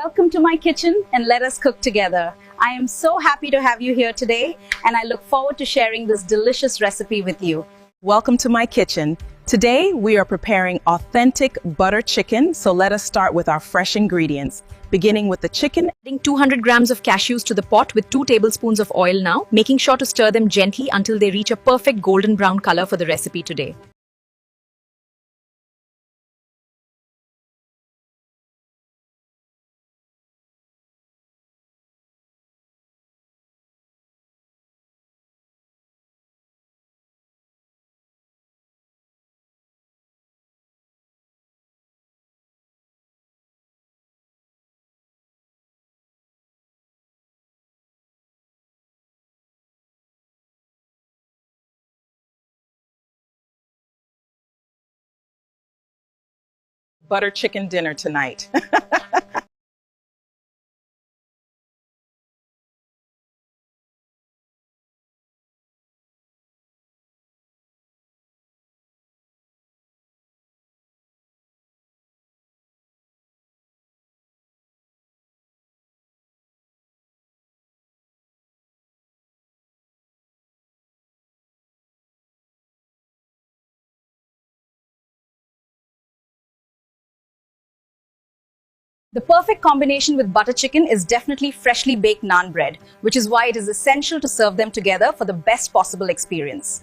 Welcome to my kitchen and let us cook together. I am so happy to have you here today and I look forward to sharing this delicious recipe with you. Welcome to my kitchen. Today we are preparing authentic butter chicken, so let us start with our fresh ingredients. Beginning with the chicken. Adding 200 grams of cashews to the pot with 2 tablespoons of oil now, making sure to stir them gently until they reach a perfect golden brown color for the recipe today. Butter chicken dinner tonight. The perfect combination with butter chicken is definitely freshly baked naan bread, which is why it is essential to serve them together for the best possible experience.